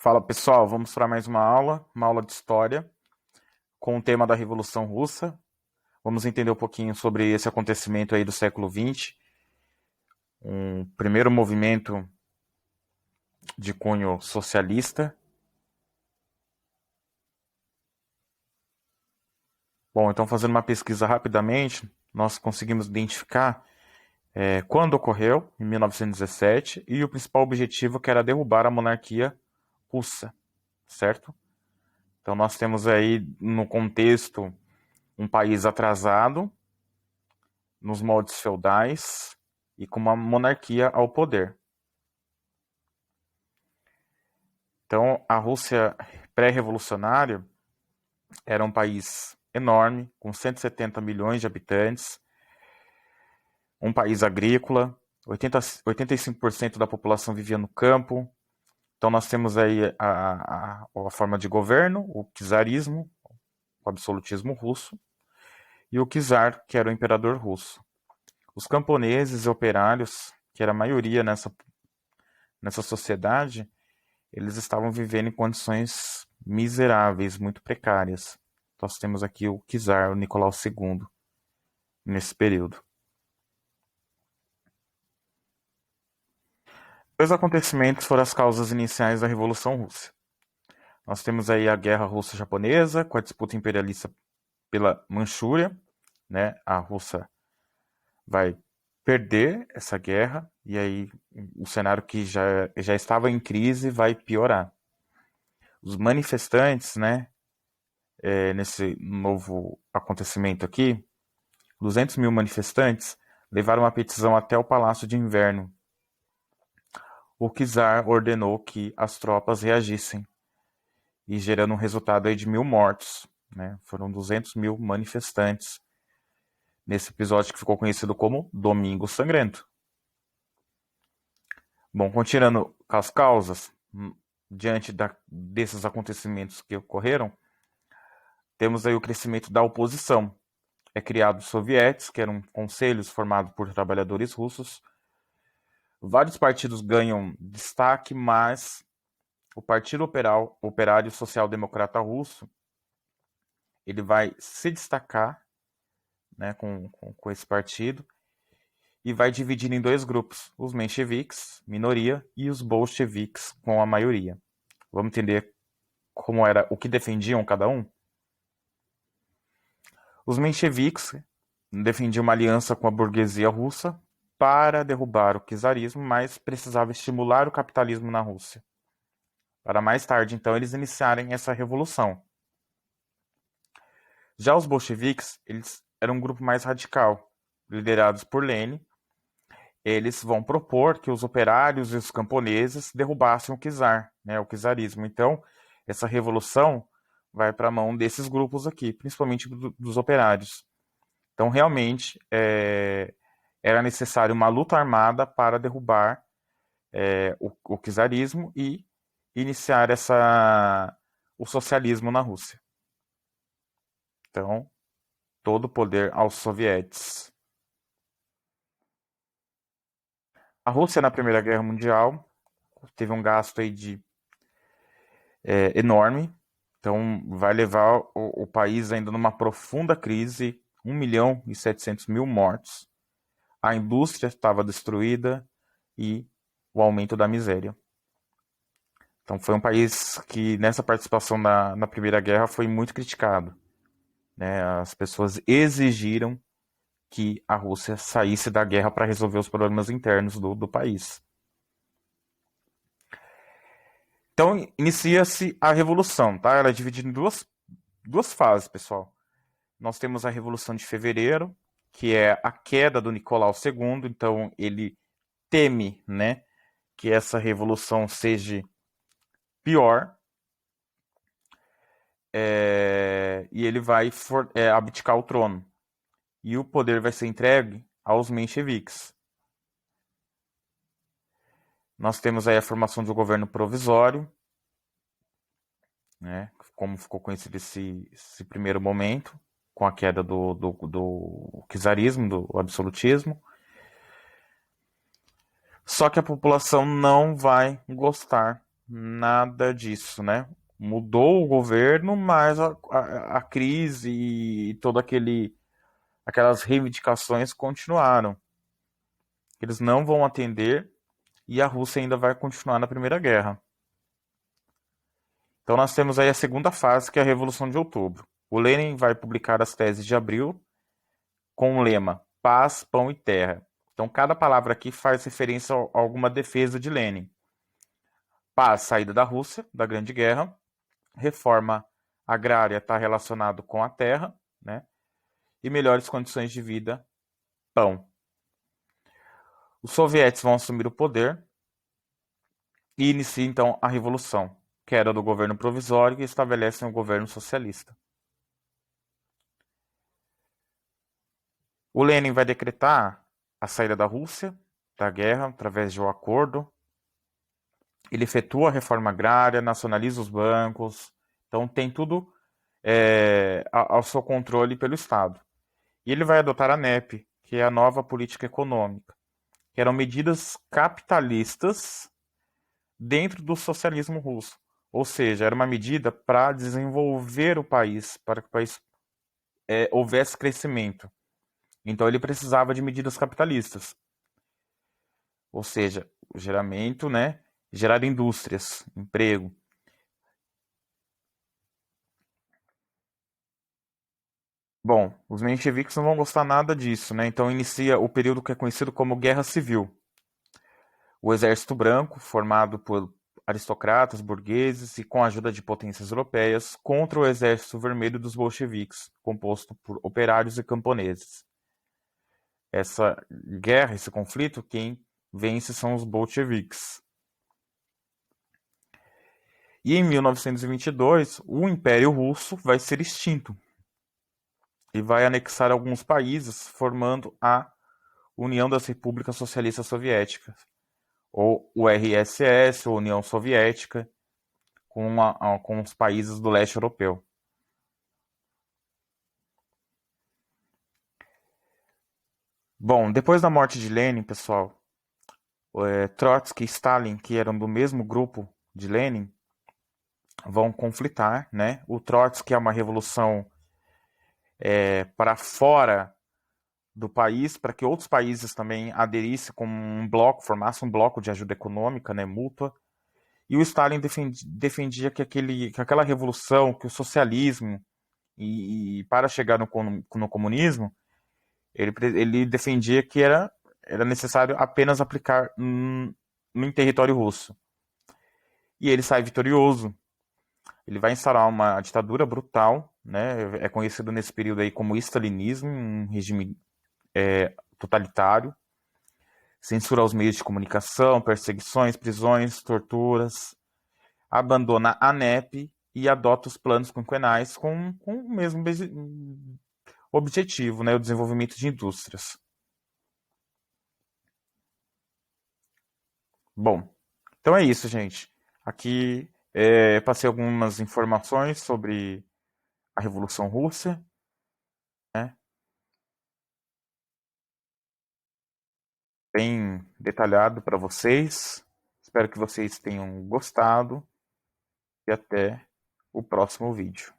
Fala pessoal, vamos para mais uma aula de história, com o tema da Revolução Russa. Vamos entender um pouquinho sobre esse acontecimento aí do século XX, um primeiro movimento de cunho socialista. Bom, então fazendo uma pesquisa rapidamente, nós conseguimos identificar quando ocorreu, em 1917, e o principal objetivo que era derrubar a monarquia russa, certo? Então nós temos aí no contexto um país atrasado, nos moldes feudais e com uma monarquia ao poder. Então, a Rússia pré-revolucionária era um país enorme, com 170 milhões de habitantes, um país agrícola, 85% da população vivia no campo. Então, nós temos aí a forma de governo, o czarismo, o absolutismo russo, e o czar, que era o imperador russo. Os camponeses e operários, que era a maioria nessa sociedade, eles estavam vivendo em condições miseráveis, muito precárias. Nós temos aqui o czar, o Nicolau II, nesse período. Dois acontecimentos foram as causas iniciais da Revolução Russa. Nós temos aí a Guerra Russo-Japonesa, com a disputa imperialista pela Manchúria, né? A Rússia vai perder essa guerra, e aí o cenário que já estava em crise vai piorar. Os manifestantes, né, nesse novo acontecimento aqui, 200 mil manifestantes levaram uma petição até o Palácio de Inverno. O czar ordenou que as tropas reagissem, e gerando um resultado aí de 1.000 mortos. Né? Foram 200 mil manifestantes nesse episódio que ficou conhecido como Domingo Sangrento. Bom, continuando com as causas, diante desses acontecimentos que ocorreram, temos aí o crescimento da oposição. É criado os sovietes, que eram conselhos formados por trabalhadores russos. Vários partidos ganham destaque, mas o Partido Operário Social Democrata Russo ele vai se destacar, né, com esse partido, e vai dividir em dois grupos, os mencheviques, minoria, e os bolcheviques, com a maioria. Vamos entender como era, o que defendiam cada um? Os mencheviques defendiam uma aliança com a burguesia russa para derrubar o czarismo, mas precisava estimular o capitalismo na Rússia. Para mais tarde, então, eles iniciarem essa revolução. Já os bolcheviques, eles eram um grupo mais radical, liderados por Lenin. Eles vão propor que os operários e os camponeses derrubassem o czar, né, o czarismo. Então, essa revolução vai para a mão desses grupos aqui, principalmente dos operários. Então, realmente, era necessário uma luta armada para derrubar o czarismo e iniciar o socialismo na Rússia. Então, todo o poder aos sovietes. A Rússia, na Primeira Guerra Mundial, teve um gasto aí enorme. Então, vai levar o país ainda numa profunda crise, 1.700.000 mortos. A indústria estava destruída e o aumento da miséria. Então, foi um país que, nessa participação na Primeira Guerra, foi muito criticado. Né? As pessoas exigiram que a Rússia saísse da guerra para resolver os problemas internos do país. Então, inicia-se a Revolução, tá? Ela é dividida em duas fases, pessoal. Nós temos a Revolução de Fevereiro, que é a queda do Nicolau II, então ele teme, né, que essa revolução seja pior, e ele vai abdicar o trono. E o poder vai ser entregue aos mencheviques. Nós temos aí a formação de um governo provisório, né, como ficou conhecido esse primeiro momento, com a queda do czarismo, do absolutismo. Só que a população não vai gostar nada disso, né? Mudou o governo, mas a crise e todo aquelas reivindicações continuaram. Eles não vão atender e a Rússia ainda vai continuar na Primeira Guerra. Então nós temos aí a segunda fase, que é a Revolução de Outubro. O Lenin vai publicar as teses de abril com o lema Paz, Pão e Terra. Então cada palavra aqui faz referência a alguma defesa de Lenin. Paz, saída da Rússia, da Grande Guerra. Reforma agrária está relacionado com a terra, né? E melhores condições de vida, pão. Os soviéticos vão assumir o poder e inicia então a Revolução, que era do governo provisório e estabelecem um governo socialista. O Lenin vai decretar a saída da Rússia da guerra através de um acordo. Ele efetua a reforma agrária, nacionaliza os bancos, então tem tudo ao seu controle pelo Estado. E ele vai adotar a NEP, que é a nova política econômica, que eram medidas capitalistas dentro do socialismo russo. Ou seja, era uma medida para desenvolver o país, para que o país houvesse crescimento. Então ele precisava de medidas capitalistas. Ou seja, o geramento, né? Gerar indústrias, emprego. Bom, os mencheviques não vão gostar nada disso, né? Então inicia o período que é conhecido como Guerra Civil. O Exército Branco, formado por aristocratas, burgueses e com a ajuda de potências europeias, contra o Exército Vermelho dos bolcheviques, composto por operários e camponeses. Essa guerra, esse conflito, quem vence são os bolcheviques. E em 1922, o Império Russo vai ser extinto e vai anexar alguns países, formando a União das Repúblicas Socialistas Soviéticas, ou o RSS, ou União Soviética, com os países do leste europeu. Bom, depois da morte de Lenin, pessoal, Trotsky e Stalin, que eram do mesmo grupo de Lenin, vão conflitar, né? O Trotsky é uma revolução para fora do país, para que outros países também aderissem como um bloco, formassem um bloco de ajuda econômica, né, mútua. E o Stalin defendia que aquela revolução, que o socialismo, e para chegar no comunismo, ele defendia que era necessário apenas aplicar no território russo. E ele sai vitorioso. Ele vai instaurar uma ditadura brutal, né? É conhecido nesse período aí como stalinismo, um regime totalitário. Censura aos meios de comunicação, perseguições, prisões, torturas. Abandona a NEP e adota os planos quinquenais com o mesmo objetivo, né? O desenvolvimento de indústrias. Bom, então é isso, gente. Aqui passei algumas informações sobre a Revolução Russa, né? Bem detalhado para vocês. Espero que vocês tenham gostado e até o próximo vídeo.